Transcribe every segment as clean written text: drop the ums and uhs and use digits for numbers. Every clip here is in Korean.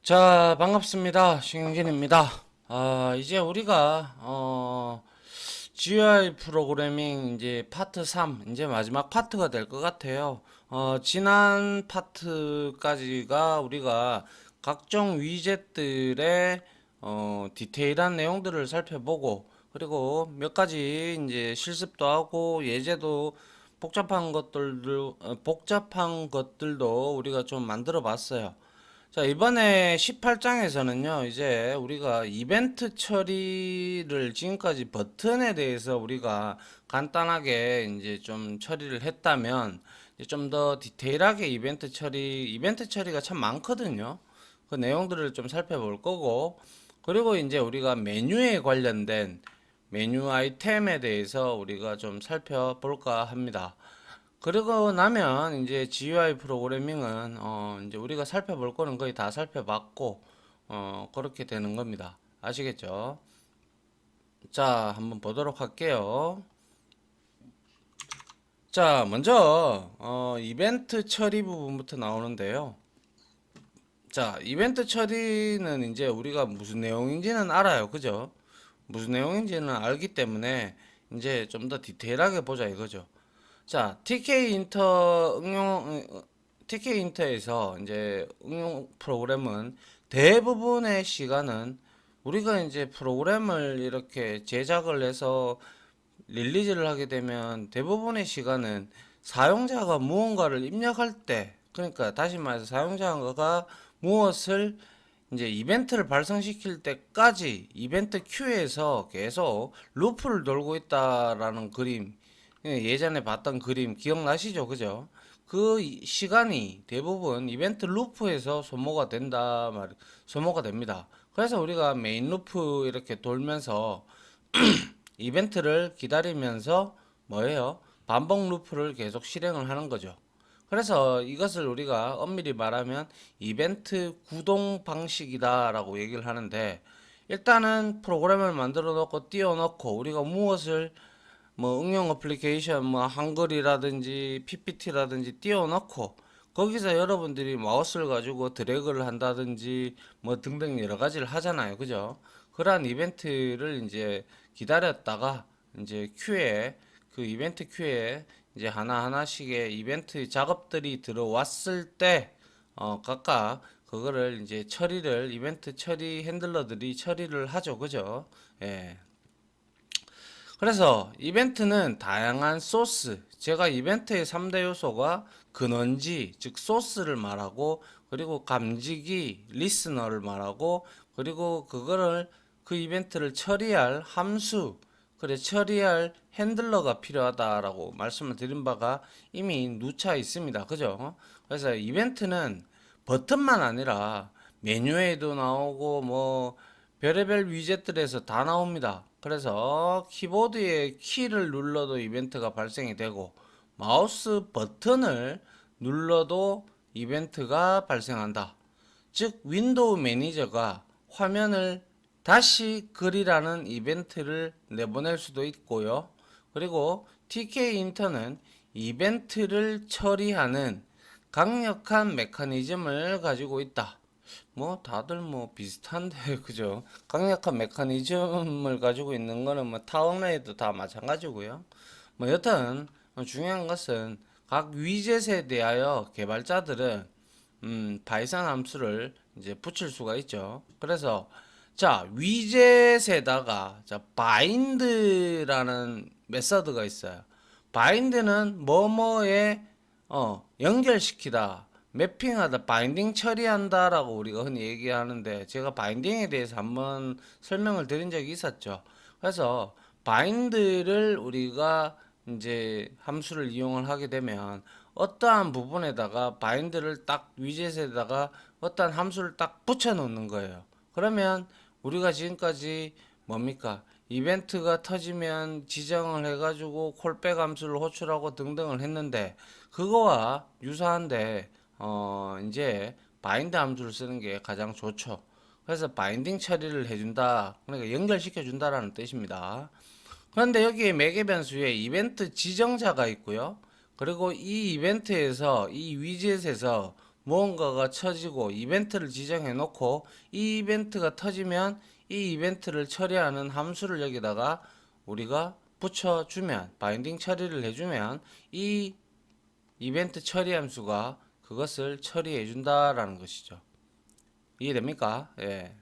자, 반갑습니다. 신경진입니다. 이제 우리가 GUI 프로그래밍 이제 파트 3, 이제 마지막 파트가 될 것 같아요. 지난 파트까지가 우리가 각종 위젯들의 디테일한 내용들을 살펴보고, 그리고 몇 가지 이제 실습도 하고 예제도 복잡한 것들도 우리가 좀 만들어 봤어요. 자, 이번에 18장에서는요, 이제 우리가 이벤트 처리를 지금까지 버튼에 대해서 우리가 간단하게 이제 좀 처리를 했다면, 좀 더 디테일하게 이벤트 처리가 참 많거든요. 그 내용들을 좀 살펴볼 거고, 그리고 이제 우리가 메뉴에 관련된 메뉴 아이템에 대해서 우리가 좀 살펴볼까 합니다. 그러고 나면 이제 GUI 프로그래밍은 이제 우리가 살펴볼 거는 거의 다 살펴봤고 그렇게 되는 겁니다. 아시겠죠? 자, 한번 보도록 할게요. 자, 먼저 이벤트 처리 부분부터 나오는데요. 자, 이벤트 처리는 이제 우리가 무슨 내용인지는 알아요. 그죠? 무슨 내용인지는 알기 때문에 이제 좀 더 디테일하게 보자 이거죠. 자, TK 인터에서 이제 응용 프로그램은 대부분의 시간은 우리가 이제 프로그램을 이렇게 제작을 해서 릴리즈를 하게 되면 대부분의 시간은 사용자가 무언가를 입력할 때, 그러니까 다시 말해서 사용자가 무엇을 이제 이벤트를 발생시킬 때까지 이벤트 큐에서 계속 루프를 돌고 있다라는 그림, 예전에 봤던 그림 기억나시죠? 그죠? 그 시간이 대부분 이벤트 루프에서 소모가 됩니다. 그래서 우리가 메인 루프 이렇게 돌면서 이벤트를 기다리면서 뭐예요? 반복 루프를 계속 실행을 하는 거죠. 그래서 이것을 우리가 엄밀히 말하면 이벤트 구동 방식이다라고 얘기를 하는데, 일단은 프로그램을 만들어 놓고 띄워 놓고 우리가 무엇을 뭐 응용 어플리케이션 뭐 한글이라든지 PPT라든지 띄워 놓고 거기서 여러분들이 마우스를 가지고 드래그를 한다든지 뭐 등등 여러 가지를 하잖아요. 그죠? 그러한 이벤트를 이제 기다렸다가 이제 그 이벤트 큐에 이제 하나하나씩의 이벤트 작업들이 들어왔을 때 각각 그거를 이제 이벤트 처리 핸들러들이 처리를 하죠. 그죠? 예. 그래서 이벤트는 다양한 소스, 제가 이벤트의 3대 요소가 근원지, 즉 소스를 말하고, 그리고 감지기, 리스너를 말하고, 그리고 그 이벤트를 처리할 함수, 그래 처리할 핸들러가 필요하다라고 말씀을 드린 바가 이미 누차 있습니다. 그죠? 그래서 이벤트는 버튼만 아니라 메뉴에도 나오고 뭐 별의별 위젯들에서 다 나옵니다. 그래서 키보드에 키를 눌러도 이벤트가 발생이 되고 마우스 버튼을 눌러도 이벤트가 발생한다. 즉 윈도우 매니저가 화면을 다시 그리라는 이벤트를 내보낼 수도 있고요. 그리고 TK 인터는 이벤트를 처리하는 강력한 메커니즘을 가지고 있다. 뭐 다들 뭐 비슷한데 그죠? 강력한 메커니즘을 가지고 있는 거는 뭐 타워레이도 다 마찬가지고요. 뭐 여튼 중요한 것은 각 위젯에 대하여 개발자들은 바이썬 함수를 이제 붙일 수가 있죠. 그래서 자, 위젯에다가 자, 바인드라는 메서드가 있어요. 바인드는 뭐뭐에 연결시키다, 매핑하다, 바인딩 처리한다라고 우리가 흔히 얘기하는데, 제가 바인딩에 대해서 한번 설명을 드린 적이 있었죠. 그래서 바인드를 우리가 이제 함수를 이용을 하게 되면 어떠한 부분에다가 바인드를 딱 위젯에다가 어떠한 함수를 딱 붙여 놓는 거예요. 그러면 우리가 지금까지 뭡니까? 이벤트가 터지면 지정을 해가지고 콜백 함수를 호출하고 등등을 했는데, 그거와 유사한데 이제 바인드 함수를 쓰는 게 가장 좋죠. 그래서 바인딩 처리를 해준다, 그러니까 연결시켜 준다라는 뜻입니다. 그런데 여기에 매개 변수에 이벤트 지정자가 있고요. 그리고 이 이벤트에서 이 위젯에서 무언가가 쳐지고 이벤트를 지정해 놓고 이 이벤트가 터지면 이 이벤트를 처리하는 함수를 여기다가 우리가 붙여주면 바인딩 처리를 해주면 이 이벤트 처리 함수가 그것을 처리해 준다라는 것이죠. 이해됩니까? 예.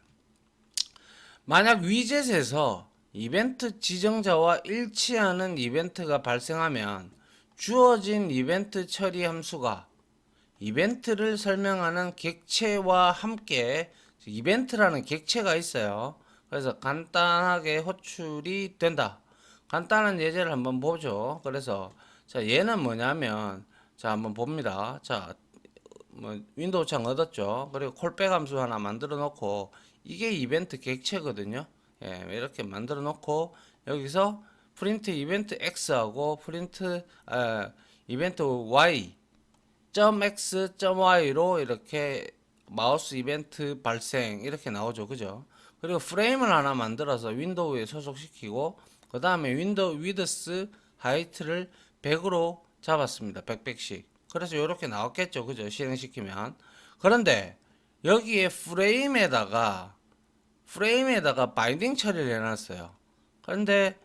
만약 위젯에서 이벤트 지정자와 일치하는 이벤트가 발생하면 주어진 이벤트 처리 함수가 이벤트를 설명하는 객체와 함께 이벤트라는 객체가 있어요. 그래서 간단하게 호출이 된다. 간단한 예제를 한번 보죠. 그래서 자 얘는 뭐냐면 자 한번 봅니다. 자 뭐 윈도우 창 얻었죠. 그리고 콜백 함수 하나 만들어 놓고 이게 이벤트 객체거든요. 예, 이렇게 만들어 놓고 여기서 프린트 이벤트 x하고 프린트 이벤트 y x, y로 이렇게 마우스 이벤트 발생 이렇게 나오죠. 그죠? 그리고 프레임을 하나 만들어서 윈도우에 소속시키고 그 다음에 윈도우 위드스 하이트를 100으로 잡았습니다. 100씩. 그래서 이렇게 나왔겠죠. 그죠? 실행시키면. 그런데 여기에 프레임에다가 바인딩 처리를 해놨어요. 그런데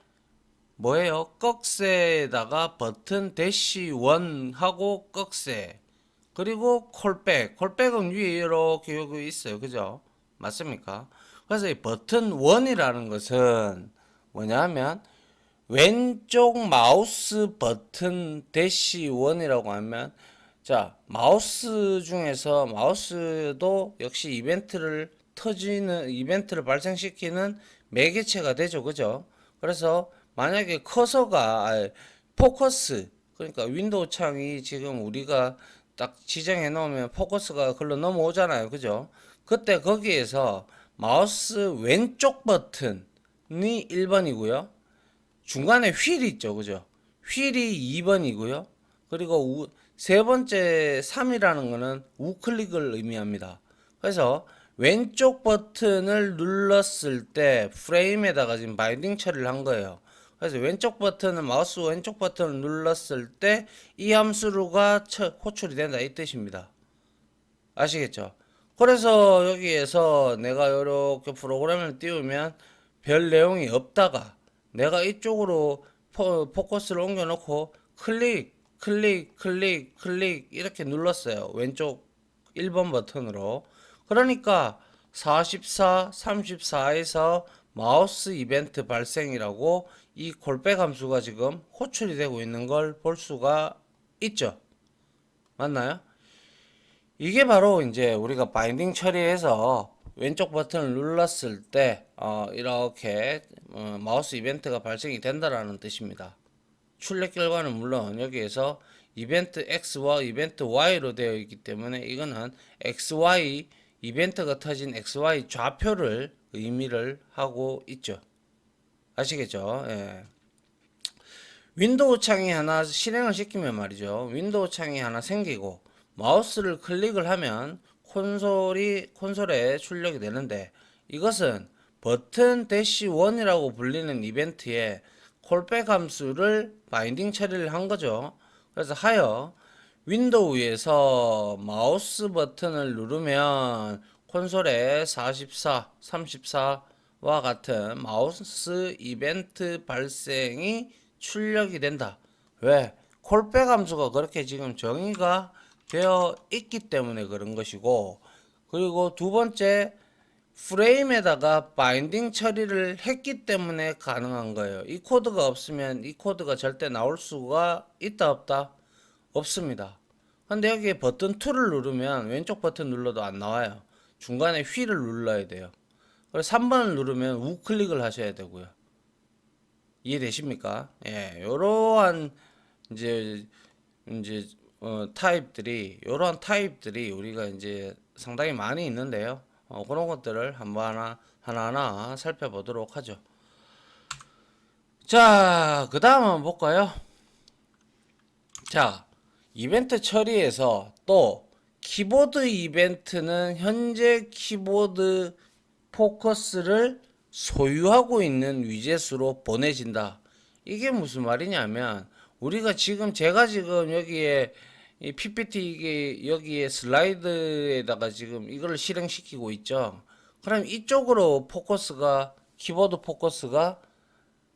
뭐예요? 꺽쇠에다가 버튼 대시 1 하고 꺽쇠 그리고 콜백은 위에 이렇게 여기 있어요. 그죠? 맞습니까? 그래서 이 버튼 1이라는 것은 뭐냐면 왼쪽 마우스 버튼 대시 1이라고 하면 자 마우스 중에서 마우스도 역시 이벤트를 발생시키는 매개체가 되죠. 그죠? 그래서 만약에 포커스 그러니까 윈도우 창이 지금 우리가 딱 지정해 놓으면 포커스가 글로 넘어오잖아요. 그죠? 그때 거기에서 마우스 왼쪽 버튼이 1번이고요. 중간에 휠이 있죠. 그죠? 휠이 2번이고요. 그리고 세 번째 3이라는 거는 우클릭을 의미합니다. 그래서 왼쪽 버튼을 눌렀을 때 프레임에다가 지금 바인딩 처리를 한 거예요. 그래서 마우스 왼쪽 버튼을 눌렀을 때 이 함수가 호출이 된다 이 뜻입니다. 아시겠죠? 그래서 여기에서 내가 이렇게 프로그램을 띄우면 별 내용이 없다가 내가 이쪽으로 포커스를 옮겨 놓고 클릭 이렇게 눌렀어요. 왼쪽 1번 버튼으로. 그러니까 44, 34에서 마우스 이벤트 발생이라고 이 콜백 함수가 지금 호출이 되고 있는 걸 볼 수가 있죠. 맞나요? 이게 바로 이제 우리가 바인딩 처리해서 왼쪽 버튼을 눌렀을 때 이렇게 마우스 이벤트가 발생이 된다라는 뜻입니다. 출력 결과는 물론 여기에서 이벤트 X와 이벤트 Y로 되어 있기 때문에 이거는 XY 이벤트가 터진 XY 좌표를 의미를 하고 있죠. 아시겠죠? 예. 윈도우 창이 하나 실행을 시키면 말이죠. 윈도우 창이 하나 생기고 마우스를 클릭을 하면 콘솔에 출력이 되는데 이것은 버튼 대시 1이라고 불리는 이벤트에 콜백 함수를 바인딩 처리를 한 거죠. 그래서 윈도우에서 마우스 버튼을 누르면 콘솔에 44, 34와 같은 마우스 이벤트 발생이 출력이 된다. 왜? 콜백 함수가 그렇게 지금 정의가 되어 있기 때문에 그런 것이고, 그리고 두 번째 프레임에다가 바인딩 처리를 했기 때문에 가능한 거예요. 이 코드가 없으면 이 코드가 절대 나올 수가 있다 없다? 없습니다. 근데 여기에 버튼 2를 누르면 왼쪽 버튼 눌러도 안 나와요. 중간에 휠을 눌러야 돼요. 그리고 3번을 누르면 우클릭을 하셔야 되고요. 이해되십니까? 예, 요러한 이제 요러한 타입들이 우리가 이제 상당히 많이 있는데요. 그런 것들을 한번 하나하나 살펴보도록 하죠. 자, 그 다음 한번 볼까요? 자, 이벤트 처리에서 또 키보드 이벤트는 현재 키보드 포커스를 소유하고 있는 위젯으로 보내진다. 이게 무슨 말이냐면 제가 지금 여기에 이 PPT 이게 여기에 슬라이드에다가 지금 이걸 실행시키고 있죠. 그럼 이쪽으로 포커스가 키보드 포커스가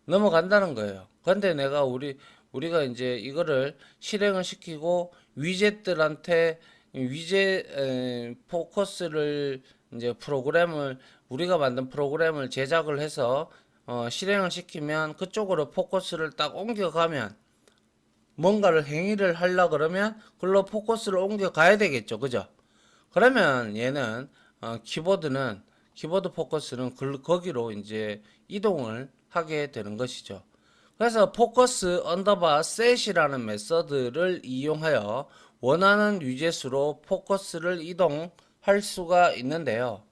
넘어간다는 거예요. 근데 내가 우리가 이제 이거를 실행을 시키고 위젯들한테 포커스를 이제 프로그램을 우리가 만든 프로그램을 제작을 해서 실행을 시키면 그쪽으로 포커스를 딱 옮겨가면 뭔가를 행위를 하려 그러면 글로 포커스를 옮겨 가야 되겠죠. 그죠? 그러면 얘는 키보드 포커스는 거기로 이제 이동을 하게 되는 것이죠. 그래서 포커스 언더바 셋이라는 메서드를 이용하여 원하는 위젯으로 포커스를 이동할 수가 있는데요.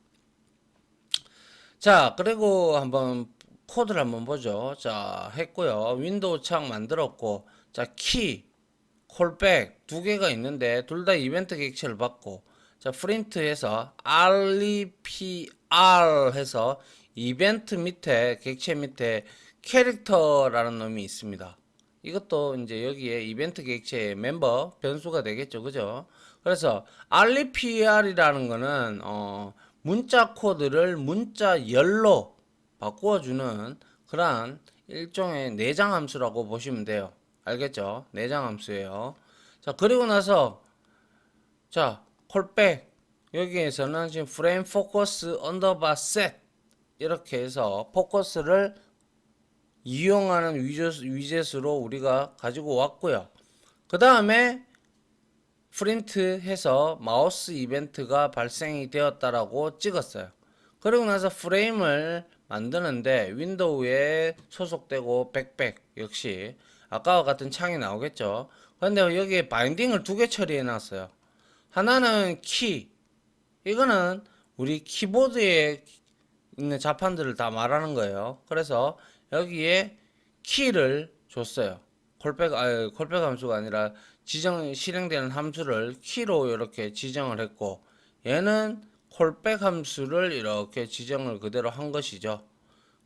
자, 그리고 한번 코드를 한번 보죠. 자, 했고요. 윈도우 창 만들었고, 자, 콜백 두 개가 있는데 둘 다 이벤트 객체를 받고, 자, 프린트해서 REPR 해서 이벤트 밑에 객체 밑에 캐릭터라는 놈이 있습니다. 이것도 이제 여기에 이벤트 객체의 멤버 변수가 되겠죠. 그죠? 그래서 REPR이라는 거는 문자 코드를 문자 열로 바꾸어주는 그러한 일종의 내장 함수라고 보시면 돼요. 알겠죠? 내장 함수예요. 자, 그리고 나서 자, 콜백 여기에서는 지금 프레임 포커스 언더바 셋 이렇게 해서 포커스를 이용하는 위젯으로 우리가 가지고 왔고요. 그 다음에 프린트해서 마우스 이벤트가 발생이 되었다라고 찍었어요. 그리고 나서 프레임을 만드는데 윈도우에 소속되고 백백 역시 아까와 같은 창이 나오겠죠. 그런데 여기에 바인딩을 두 개 처리해 놨어요. 하나는 키, 이거는 우리 키보드에 있는 자판들을 다 말하는 거예요. 그래서 여기에 키를 줬어요. 콜백 함수가 아니라 실행되는 함수를 키로 이렇게 지정을 했고, 얘는 콜백 함수를 이렇게 지정을 그대로 한 것이죠.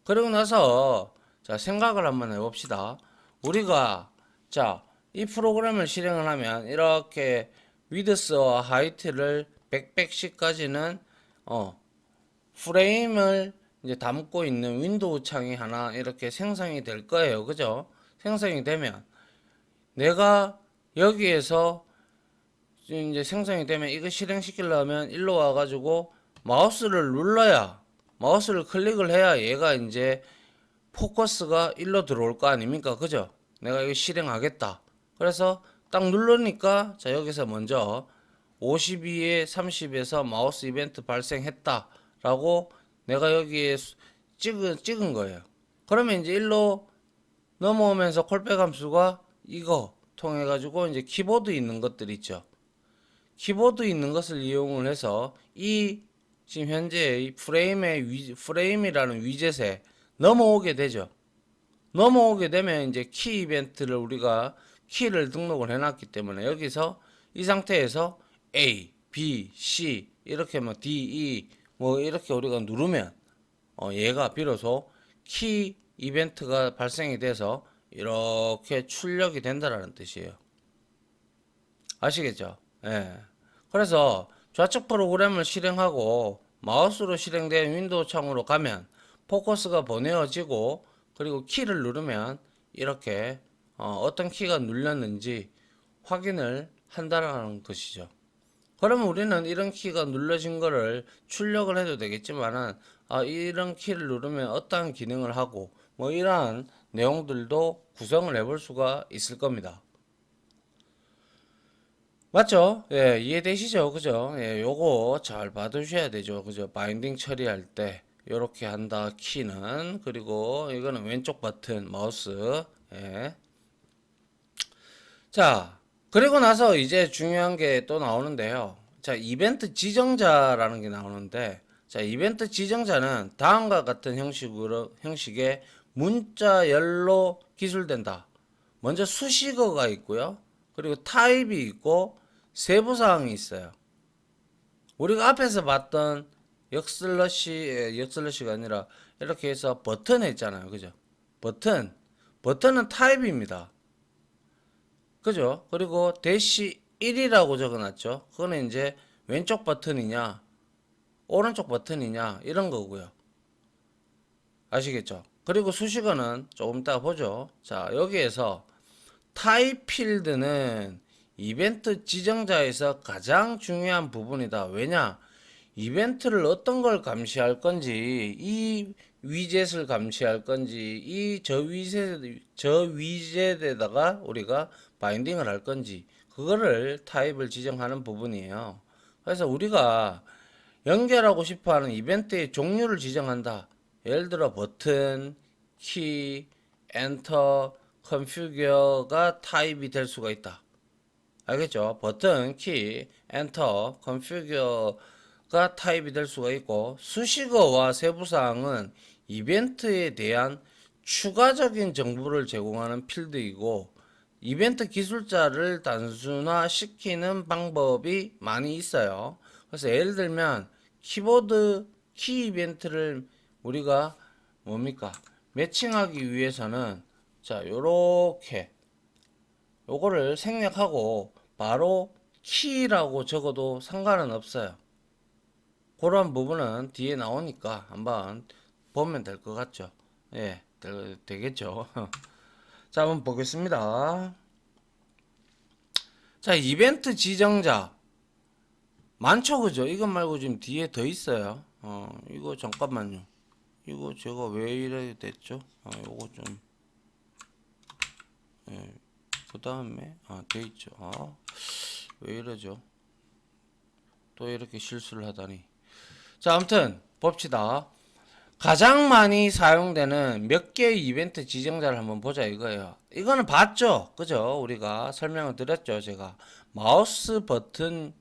그리고 나서 자, 생각을 한번 해봅시다. 우리가 자, 이 프로그램을 실행을 하면 이렇게 위드스와 하이트를 100씩까지는 프레임을 이제 담고 있는 윈도우 창이 하나 이렇게 생성이 될 거예요. 그죠? 생성이 되면 내가 여기에서 이제 생성이 되면 이거 실행시키려면 일로 와가지고 마우스를 눌러야 마우스를 클릭을 해야 얘가 이제 포커스가 일로 들어올 거 아닙니까? 그죠? 내가 이거 실행하겠다. 그래서 딱 누르니까 자 여기서 먼저 52에 30에서 마우스 이벤트 발생했다 라고 내가 여기에 찍은 거예요. 그러면 이제 일로 넘어오면서 콜백 함수가 이거 통해 가지고 이제 키보드 있는 것들 있죠. 키보드 있는 것을 이용을 해서 이 지금 현재의 프레임이라는 위젯에 넘어오게 되죠. 넘어오게 되면 이제 키 이벤트를 우리가 키를 등록을 해놨기 때문에 여기서 이 상태에서 A, B, C 이렇게 뭐 D, E 뭐 이렇게 우리가 누르면 얘가 비로소 키 이벤트가 발생이 돼서 이렇게 출력이 된다라는 뜻이에요. 아시겠죠? 예. 그래서 좌측 프로그램을 실행하고 마우스로 실행된 윈도우 창으로 가면 포커스가 보내어지고 그리고 키를 누르면 이렇게 어떤 키가 눌렸는지 확인을 한다는 것이죠. 그러면 우리는 이런 키가 눌러진 거를 출력을 해도 되겠지만은 이런 키를 누르면 어떠한 기능을 하고 뭐 이러한 내용들도 구성을 해볼 수가 있을 겁니다. 맞죠? 예, 이해되시죠? 그죠? 예, 요거 잘 봐두셔야 되죠. 그죠? 바인딩 처리할 때 요렇게 한다 키는. 그리고 이거는 왼쪽 버튼 마우스. 예. 자, 그리고 나서 이제 중요한 게 또 나오는데요. 자, 이벤트 지정자라는 게 나오는데, 자, 이벤트 지정자는 다음과 같은 형식의 문자열로 기술된다. 먼저 수식어가 있고요. 그리고 타입이 있고, 세부사항이 있어요. 우리가 앞에서 봤던 역슬러시가 아니라 이렇게 해서 버튼 했잖아요. 그죠? 버튼은 타입입니다. 그죠? 그리고 대시 1이라고 적어놨죠. 그거는 이제 왼쪽 버튼이냐 오른쪽 버튼이냐 이런 거고요. 아시겠죠? 그리고 수식어는 조금 이따 보죠. 자, 여기에서 타입 필드는 이벤트 지정자에서 가장 중요한 부분이다. 왜냐? 이벤트를 어떤 걸 감시할 건지, 이 위젯을 감시할 건지, 저 위젯에다가 우리가 바인딩을 할 건지, 그거를 타입을 지정하는 부분이에요. 그래서 우리가 연결하고 싶어 하는 이벤트의 종류를 지정한다. 예를 들어 버튼, 키, 엔터, 컨피규어가 타입이 될 수가 있다. 알겠죠? 버튼, 키, 엔터, 컨피규어가 타입이 될 수가 있고 수식어와 세부사항은 이벤트에 대한 추가적인 정보를 제공하는 필드이고 이벤트 기술자를 단순화시키는 방법이 많이 있어요. 그래서 예를 들면 키보드 키 이벤트를 우리가 뭡니까? 매칭하기 위해서는 자, 요렇게 요거를 생략하고 바로 키라고 적어도 상관은 없어요. 그런 부분은 뒤에 나오니까 한번 보면 될 것 같죠? 예, 되겠죠? 자, 한번 보겠습니다. 자, 이벤트 지정자. 많죠, 그죠? 이것 말고 지금 뒤에 더 있어요. 이거 잠깐만요. 이거 제가 왜 이래 됐죠? 요거 좀, 예, 그 다음에, 돼 있죠. 왜 이러죠? 또 이렇게 실수를 하다니. 자, 아무튼, 봅시다. 가장 많이 사용되는 몇 개의 이벤트 지정자를 한번 보자 이거예요. 이거는 봤죠? 그죠? 우리가 설명을 드렸죠, 제가. 마우스 버튼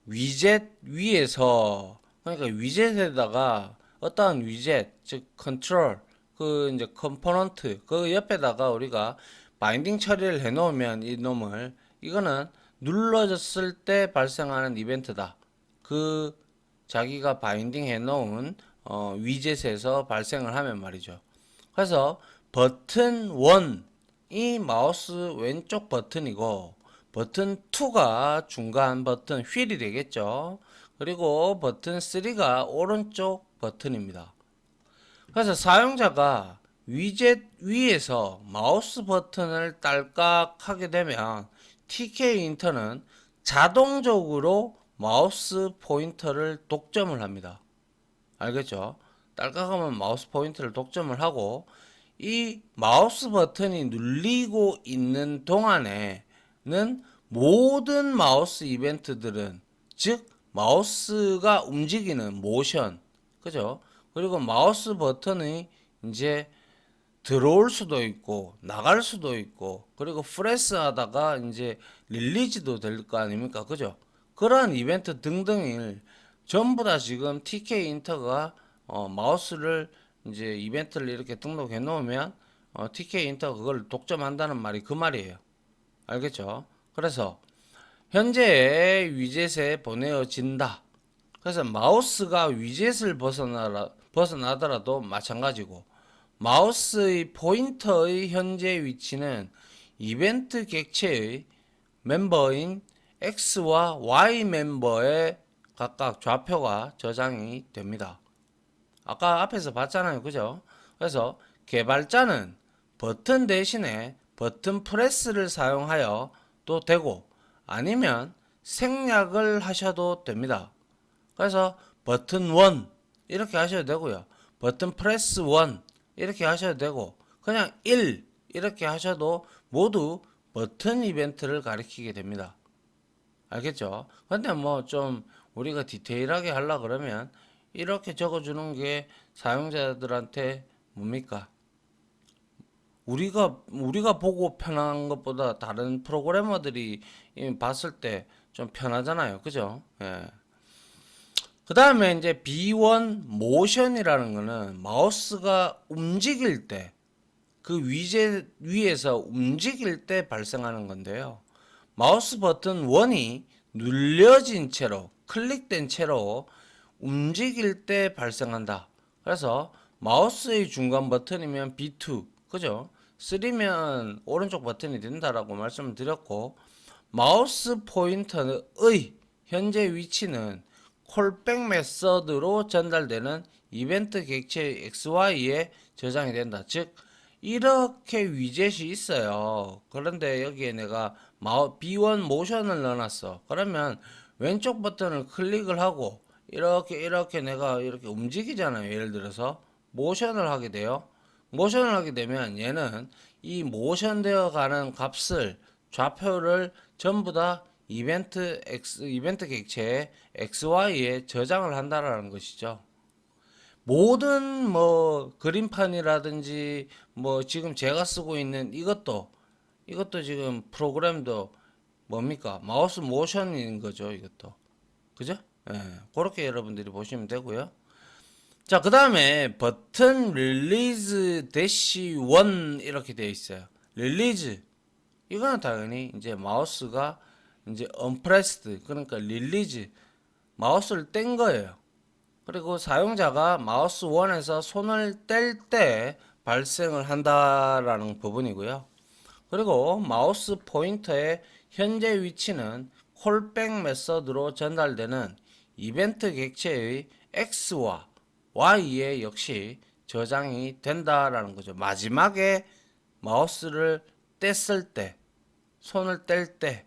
위젯 위에서, 그러니까 위젯에다가 어떠한 위젯, 즉 컨트롤, 그 이제 컴포넌트 그 옆에다가 우리가 바인딩 처리를 해 놓으면 이 놈을 이거는 눌러졌을 때 발생하는 이벤트다. 그 자기가 바인딩 해 놓은 위젯에서 발생을 하면 말이죠. 그래서 버튼 1이 마우스 왼쪽 버튼이고 버튼 2가 중간 버튼 휠이 되겠죠. 그리고 버튼 3가 오른쪽 버튼입니다. 그래서 사용자가 위젯 위에서 마우스 버튼을 딸깍하게 되면 TK 인터는 자동적으로 마우스 포인터를 독점을 합니다. 알겠죠? 딸깍하면 마우스 포인터를 독점을 하고 이 마우스 버튼이 눌리고 있는 동안에는 모든 마우스 이벤트들은 즉 마우스가 움직이는 모션 그죠? 그리고 마우스 버튼이 이제 들어올 수도 있고 나갈 수도 있고 그리고 프레스 하다가 이제 릴리즈도 될 거 아닙니까? 그죠? 그러한 이벤트 등등을 전부 다 지금 TK 인터가 마우스를 이제 이벤트를 이렇게 등록해 놓으면 TK 인터가 그걸 독점한다는 말이 그 말이에요. 알겠죠? 그래서 현재 위젯에 보내어진다. 그래서 마우스가 위젯을 벗어나더라도 마찬가지고 마우스의 포인터의 현재 위치는 이벤트 객체의 멤버인 X와 Y 멤버의 각각 좌표가 저장이 됩니다. 아까 앞에서 봤잖아요. 그죠? 그래서 개발자는 버튼 대신에 버튼 프레스를 사용하여 도 되고 아니면 생략을 하셔도 됩니다. 그래서 버튼 1 이렇게 하셔도 되고요. 버튼 프레스 1 이렇게 하셔도 되고 그냥 1 이렇게 하셔도 모두 버튼 이벤트를 가리키게 됩니다. 알겠죠? 근데 뭐 좀 우리가 디테일하게 하려 그러면 이렇게 적어주는 게 사용자들한테 뭡니까? 우리가 보고 편한 것보다 다른 프로그래머들이 봤을 때 좀 편하잖아요. 그죠? 예. 그 다음에 이제 B1 모션이라는 거는 마우스가 움직일 때 그 위젯 위에서 움직일 때 발생하는 건데요. 마우스 버튼 1이 눌려진 채로 클릭된 채로 움직일 때 발생한다. 그래서 마우스의 중간 버튼이면 B2 그죠? 3면 오른쪽 버튼이 된다라고 말씀을 드렸고 마우스 포인터의 현재 위치는 콜백 메서드로 전달되는 이벤트 객체의 XY에 저장이 된다. 즉 이렇게 위젯이 있어요. 그런데 여기에 내가 B1 모션을 넣어놨어. 그러면 왼쪽 버튼을 클릭을 하고 이렇게 내가 이렇게 움직이잖아요. 예를 들어서 모션을 하게 돼요. 모션을 하게 되면 얘는 이 모션 되어 가는 값을 좌표를 전부 다 이벤트 객체의 XY에 저장을 한다라는 것이죠. 모든 뭐 그림판이라든지 뭐 지금 제가 쓰고 있는 이것도 지금 프로그램도 뭡니까? 마우스 모션인 거죠, 이것도. 그죠? 예. 그렇게 여러분들이 보시면 되고요. 자, 그 다음에 버튼 릴리즈 대시 1 이렇게 되어 있어요. 릴리즈. 이거는 당연히 이제 마우스가 이제 언프레스드 그러니까 릴리즈 마우스를 뗀 거예요. 그리고 사용자가 마우스 1에서 손을 뗄 때 발생을 한다라는 부분이고요. 그리고 마우스 포인터의 현재 위치는 콜백 메서드로 전달되는 이벤트 객체의 X와 Y에 역시 저장이 된다라는 거죠. 마지막에 마우스를 뗐을 때, 손을 뗄 때,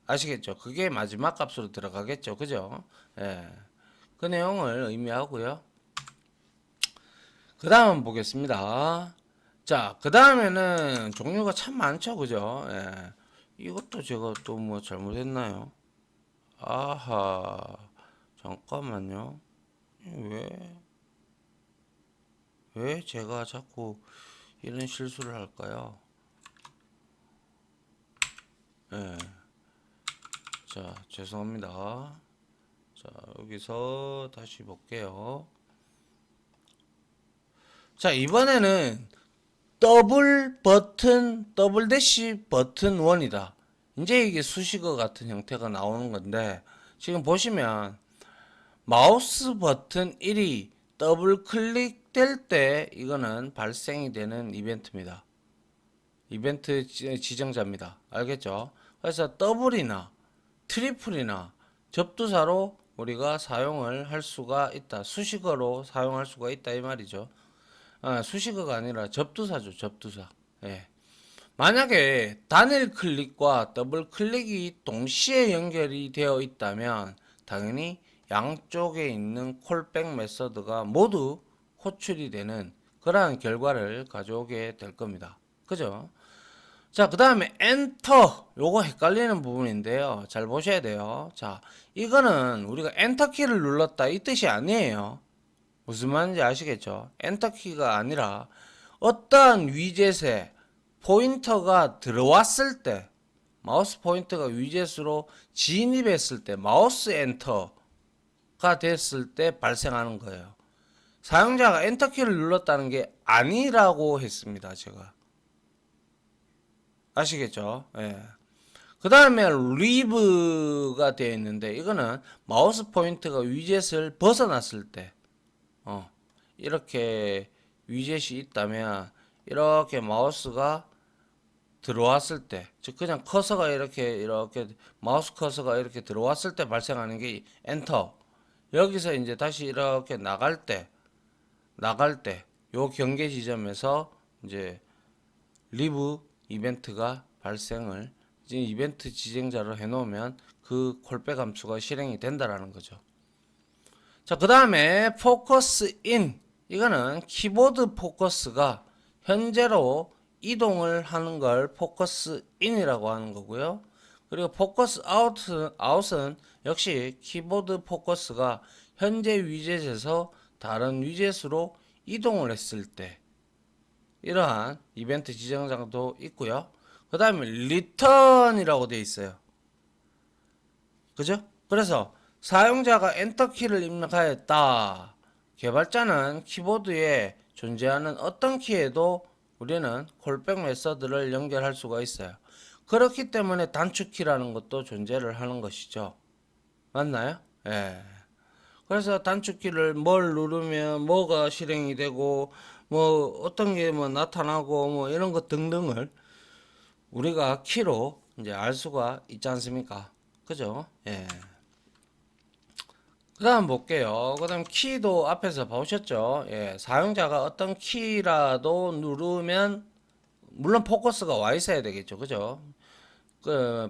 아시겠죠? 그게 마지막 값으로 들어가겠죠. 그죠? 예. 그 내용을 의미하고요. 그 다음 보겠습니다. 자, 그 다음에는 종류가 참 많죠. 그죠? 예. 이것도 제가 또 뭐 잘못했나요? 아하, 잠깐만요. 왜 제가 자꾸 이런 실수를 할까요? 예. 자, 죄송합니다. 자, 여기서 다시 볼게요. 자, 이번에는 더블 대시 버튼 1이다. 이제 이게 수식어 같은 형태가 나오는 건데, 지금 보시면 마우스 버튼 1이 더블 클릭될 때 이거는 발생이 되는 이벤트입니다. 이벤트 지정자입니다. 알겠죠? 그래서 더블이나 트리플이나 접두사로 우리가 사용을 할 수가 있다. 수식어로 사용할 수가 있다 이 말이죠. 수식어가 아니라 접두사죠. 접두사. 예. 만약에 단일 클릭과 더블 클릭이 동시에 연결이 되어 있다면 당연히 양쪽에 있는 콜백 메서드가 모두 호출이 되는 그러한 결과를 가져오게 될 겁니다. 그죠? 자, 그 다음에 엔터. 요거 헷갈리는 부분인데요. 잘 보셔야 돼요. 자, 이거는 우리가 엔터 키를 눌렀다 이 뜻이 아니에요. 무슨 말인지 아시겠죠? 엔터 키가 아니라 어떠한 위젯에 포인터가 들어왔을 때 마우스 포인터가 위젯으로 진입했을 때 마우스 엔터가 됐을 때 발생하는 거예요. 사용자가 엔터 키를 눌렀다는 게 아니라고 했습니다. 제가. 아시겠죠? 예. 그 다음에 리브가 되어 있는데 이거는 마우스 포인터가 위젯을 벗어났을 때 이렇게 위젯이 있다면 이렇게 마우스가 들어왔을 때, 즉 그냥 커서가 이렇게 마우스 커서가 이렇게 들어왔을 때 발생하는 게 엔터. 여기서 이제 다시 이렇게 나갈 때 요 경계 지점에서 이제 리브 이벤트가 발생을 이제 이벤트 지정자로 해놓으면 그 콜백 함수가 실행이 된다라는 거죠. 자, 그 다음에 포커스 인. 이거는 키보드 포커스가 현재로 이동을 하는 걸 포커스 인이라고 하는 거고요. 그리고 포커스 아웃은 역시 키보드 포커스가 현재 위젯에서 다른 위젯으로 이동을 했을 때 이러한 이벤트 지정장도 있고요. 그 다음에 리턴이라고 되어 있어요. 그죠? 그래서 사용자가 엔터키를 입력하였다. 개발자는 키보드에 존재하는 어떤 키에도 우리는 콜백 메서드를 연결할 수가 있어요. 그렇기 때문에 단축키라는 것도 존재를 하는 것이죠. 맞나요? 예. 그래서 단축키를 뭘 누르면 뭐가 실행이 되고 뭐 어떤 게 뭐 나타나고 뭐 이런 것 등등을 우리가 키로 이제 알 수가 있지 않습니까? 그죠? 예. 그 다음 볼게요. 그 다음 키도 앞에서 보셨죠? 예. 사용자가 어떤 키라도 누르면 물론 포커스가 와 있어야 되겠죠. 그죠?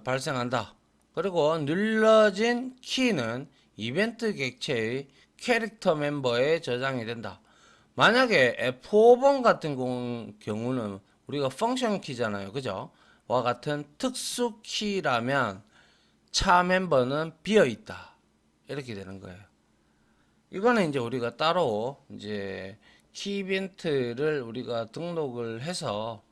발생한다. 그리고 눌러진 키는 이벤트 객체의 캐릭터 멤버에 저장이 된다. 만약에 F5번 같은 경우는 우리가 펑션 키잖아요. 그죠? 와 같은 특수 키라면 차 멤버는 비어 있다. 이렇게 되는 거예요. 이거는 이제 우리가 따로 이제 키 이벤트를 우리가 등록을 해서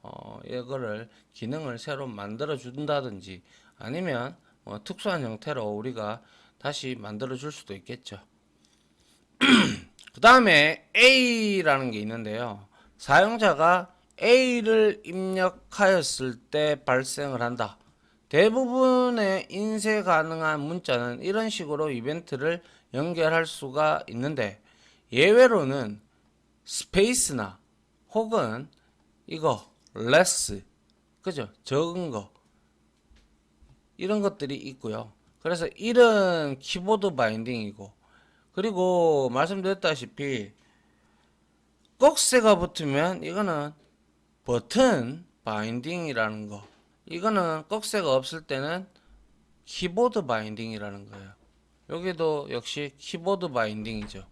이거를 기능을 새로 만들어 준다든지 아니면 특수한 형태로 우리가 다시 만들어 줄 수도 있겠죠. 그 다음에 A라는 게 있는데요. 사용자가 A를 입력하였을 때 발생을 한다. 대부분의 인쇄 가능한 문자는 이런 식으로 이벤트를 연결할 수가 있는데 예외로는 스페이스나 혹은 이거 less 그죠? 적은 거 이런 것들이 있고요. 그래서 이런 키보드 바인딩이고 그리고 말씀드렸다시피 꼭새가 붙으면 이거는 버튼 바인딩이라는 거 이거는 꼭새가 없을 때는 키보드 바인딩이라는 거예요. 여기도 역시 키보드 바인딩이죠.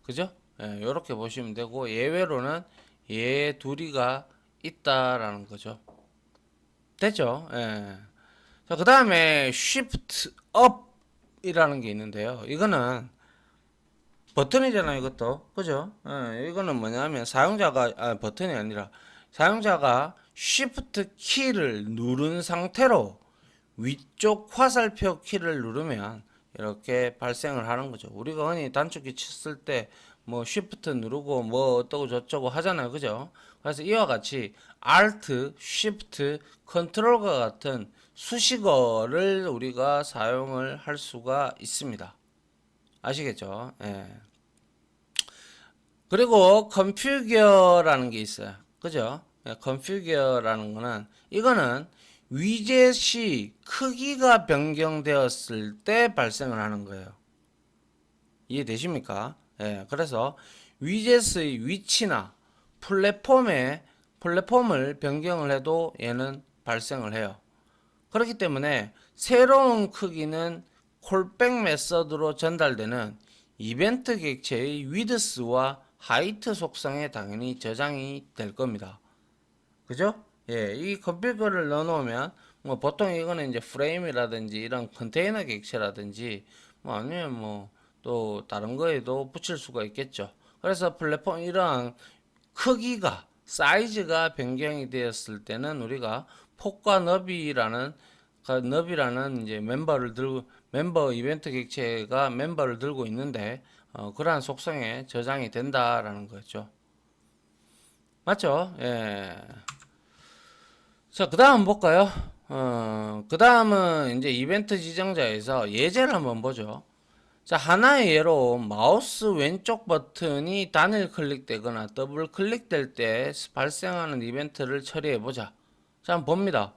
그죠? 예, 이렇게 보시면 되고 예외로는 얘 둘이가 있다라는 거죠. 됐죠? 예. 자, 그 다음에 Shift Up이라는 게 있는데요. 이거는 버튼이잖아요, 이것도. 그죠? 예, 이거는 뭐냐면 사용자가 버튼이 아니라 사용자가 Shift 키를 누른 상태로 위쪽 화살표 키를 누르면 이렇게 발생을 하는 거죠. 우리가 흔히 단축키 쳤을 때 뭐 Shift 누르고 뭐 어떠고 저쩌고 하잖아요. 그죠? 그래서 이와 같이 Alt, Shift, Control과 같은 수식어를 우리가 사용을 할 수가 있습니다. 아시겠죠? 예. 그리고 Configure라는 게 있어요. 그죠? 예, Configure라는 거는 이거는 위젯이 크기가 변경되었을 때 발생을 하는 거예요. 이해되십니까? 예, 그래서 위젯의 위치나 플랫폼을 변경을 해도 얘는 발생을 해요. 그렇기 때문에 새로운 크기는 콜백 메서드로 전달되는 이벤트 객체의 위드스와 하이트 속성에 당연히 저장이 될 겁니다. 그죠? 예, 이 컨피그를 넣어 놓으면 뭐 보통 이거는 이제 프레임이라든지 이런 컨테이너 객체라든지 뭐 아니면 뭐 또 다른 거에도 붙일 수가 있겠죠. 그래서 플랫폼 이러한 크기가 사이즈가 변경이 되었을 때는 우리가 폭과 너비라는 이제 멤버 이벤트 객체가 멤버를 들고 있는데 그러한 속성에 저장이 된다라는 거죠. 맞죠? 예. 자, 그 다음 볼까요? 그 다음은 이제 이벤트 지정자에서 예제를 한번 보죠. 자, 하나의 예로 마우스 왼쪽 버튼이 단일 클릭되거나 더블 클릭될 때 발생하는 이벤트를 처리해 보자. 자, 한번 봅니다.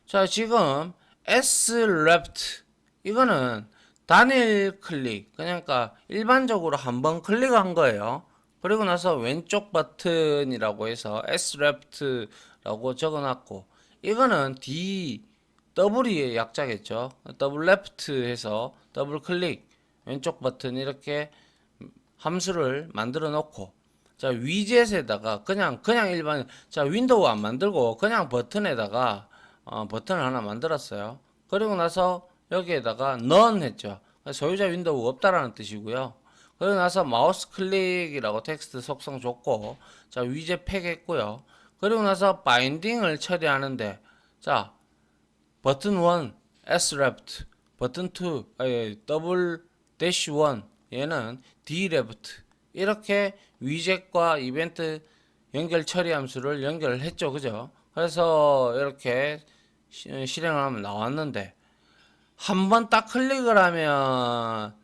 자, 지금 S left 이거는 단일 클릭 그러니까 일반적으로 한번 클릭한 거예요. 그리고 나서 왼쪽 버튼이라고 해서 S left라고 적어놨고 이거는 D 더블이 약자겠죠. 더블 레프트 해서 더블 클릭 왼쪽 버튼 이렇게 함수를 만들어 놓고 자 위젯에다가 그냥 일반 자 윈도우 안 만들고 그냥 버튼에다가 버튼을 하나 만들었어요. 그리고 나서 여기에다가 none 했죠. 소유자 윈도우 없다라는 뜻이고요. 그리고 나서 마우스 클릭이라고 텍스트 속성 줬고 자 위젯 팩 했고요. 그리고 나서 바인딩을 처리하는데 자 버튼 1 S left 버튼 2 더블 대시 1 얘는 D left 이렇게 위젯과 이벤트 연결 처리 함수를 연결했죠. 그죠? 그래서 이렇게 실행을 하면 나왔는데 한 번 딱 클릭을 하면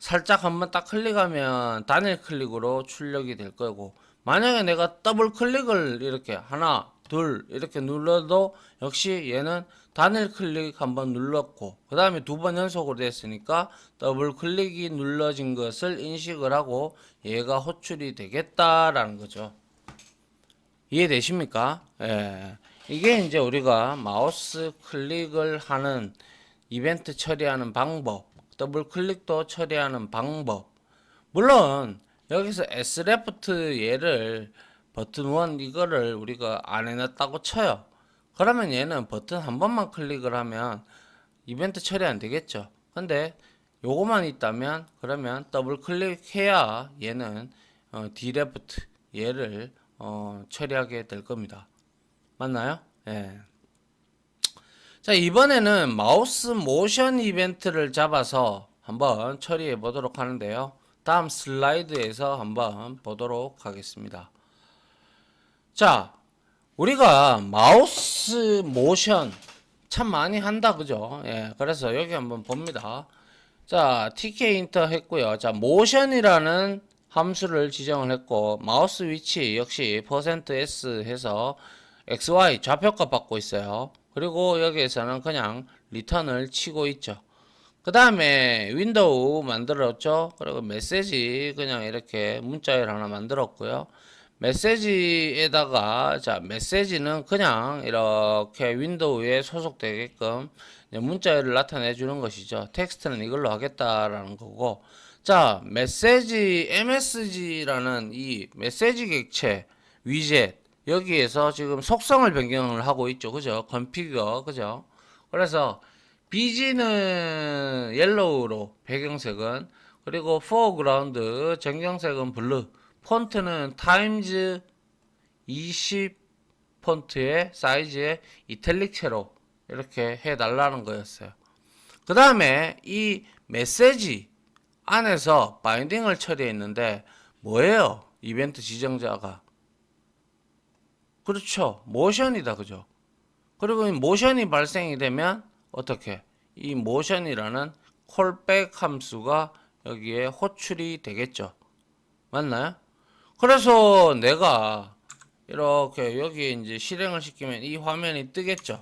살짝 한 번 딱 클릭하면 단일 클릭으로 출력이 될 거고 만약에 내가 더블 클릭을 이렇게 하나 둘 이렇게 눌러도 역시 얘는 단일 클릭 한번 눌렀고 그 다음에 두 번 연속으로 됐으니까 더블 클릭이 눌러진 것을 인식을 하고 얘가 호출이 되겠다라는 거죠. 이해되십니까? 예. 이게 이제 우리가 마우스 클릭을 하는 이벤트 처리하는 방법, 더블 클릭도 처리하는 방법. 물론 여기서 S레프트 얘를 버튼 1 이거를 우리가 안 해놨다고 쳐요. 그러면 얘는 버튼 한 번만 클릭을 하면 이벤트 처리 안 되겠죠. 근데 요거만 있다면 그러면 더블 클릭해야 얘는 D레프트 얘를 처리하게 될 겁니다. 맞나요? 예. 자, 이번에는 마우스 모션 이벤트를 잡아서 한번 처리해 보도록 하는데요. 다음 슬라이드에서 한번 보도록 하겠습니다. 자, 우리가 마우스 모션 참 많이 한다, 그죠? 예, 그래서 여기 한번 봅니다. 자, tk 인터 했고요. 자, 모션이라는 함수를 지정을 했고, 마우스 위치 역시 %s 해서 xy 좌표값 받고 있어요. 그리고 여기에서는 그냥 리턴을 치고 있죠. 그 다음에 윈도우 만들었죠. 그리고 메시지 그냥 이렇게 문자열 하나 만들었고요. 메시지에다가 자 메시지는 그냥 이렇게 윈도우에 소속되게끔 문자열을 나타내 주는 것이죠. 텍스트는 이걸로 하겠다라는 거고, 자 메시지 MSG라는 이 메시지 객체 위젯 여기에서 지금 속성을 변경을 하고 있죠. 그죠? 컨피규어 그죠? 그래서 BG는 옐로우로 배경색은, 그리고 포그라운드 전경색은 블루, 폰트는 타임즈 20 폰트의 사이즈의 이탈릭체로 이렇게 해달라는 거였어요. 그 다음에 이 메시지 안에서 바인딩을 처리했는데 뭐예요? 이벤트 지정자가 그렇죠. 모션이다. 그죠? 그리고 이 모션이 발생이 되면 어떻게? 이 모션이라는 콜백 함수가 여기에 호출이 되겠죠. 맞나요? 그래서 내가 이렇게 여기에 이제 실행을 시키면 이 화면이 뜨겠죠.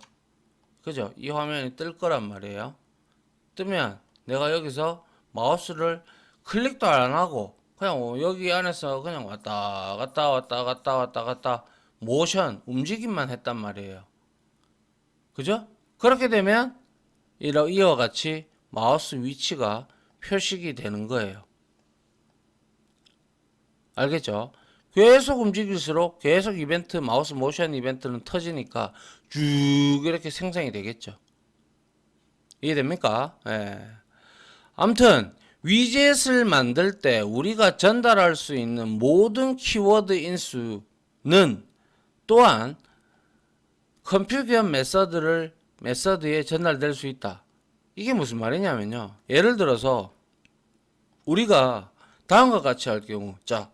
그죠? 이 화면이 뜰 거란 말이에요. 뜨면 내가 여기서 마우스를 클릭도 안 하고 그냥 여기 안에서 그냥 왔다 갔다 왔다 갔다 왔다 갔다 모션 움직임만 했단 말이에요. 그죠? 그렇게 되면 이와 같이 마우스 위치가 표식이 되는 거예요. 알겠죠? 계속 움직일수록 계속 이벤트, 마우스 모션 이벤트는 터지니까 쭉 이렇게 생성이 되겠죠. 이해됩니까? 예. 아무튼 위젯을 만들 때 우리가 전달할 수 있는 모든 키워드 인수는 또한 컴퓨터 메서드에 전달될 수 있다. 이게 무슨 말이냐면요. 예를 들어서 우리가 다음과 같이 할 경우, 자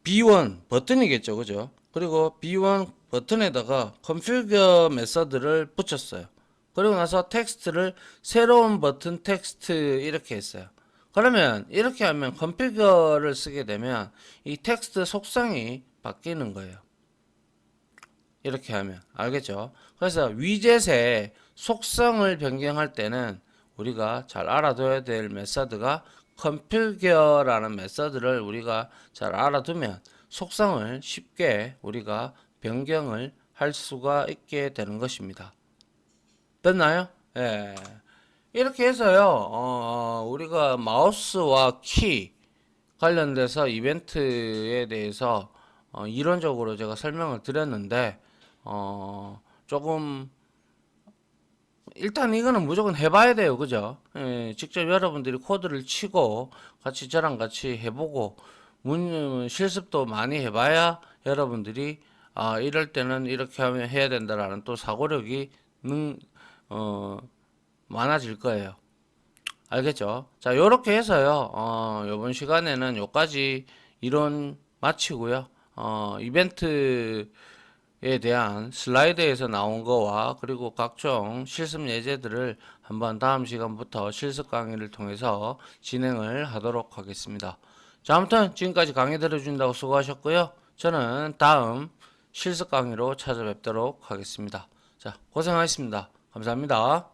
B1 버튼이겠죠, 그죠? 그리고 B1 버튼에다가 컴퓨터 메서드를 붙였어요. 그리고 나서 텍스트를 새로운 버튼 텍스트 이렇게 했어요. 그러면 이렇게 하면 컴퓨터를 쓰게 되면 이 텍스트 속성이 바뀌는 거예요. 이렇게 하면 알겠죠? 그래서 위젯의 속성을 변경할 때는 우리가 잘 알아둬야 될 메서드가 컴퓨터라는 메서드를 우리가 잘 알아두면 속성을 쉽게 우리가 변경을 할 수가 있게 되는 것입니다. 됐나요? 예. 이렇게 해서요, 우리가 마우스와 키 관련돼서 이벤트에 대해서 이론적으로 제가 설명을 드렸는데, 조금 일단 이거는 무조건 해봐야 돼요. 그죠? 예, 직접 여러분들이 코드를 치고 같이 저랑 같이 해보고 실습도 많이 해봐야 여러분들이 이럴 때는 이렇게 하면 해야 된다라는 또 사고력이 많아질 거예요. 알겠죠? 자, 요렇게 해서요, 요번 시간에는 요까지 이론 마치고요. 이벤트에 대한 슬라이드에서 나온 거와 그리고 각종 실습 예제들을 한번 다음 시간부터 실습 강의를 통해서 진행을 하도록 하겠습니다. 자, 아무튼 지금까지 강의 들어준다고 수고하셨고요. 저는 다음 실습 강의로 찾아뵙도록 하겠습니다. 자, 고생하셨습니다. 감사합니다.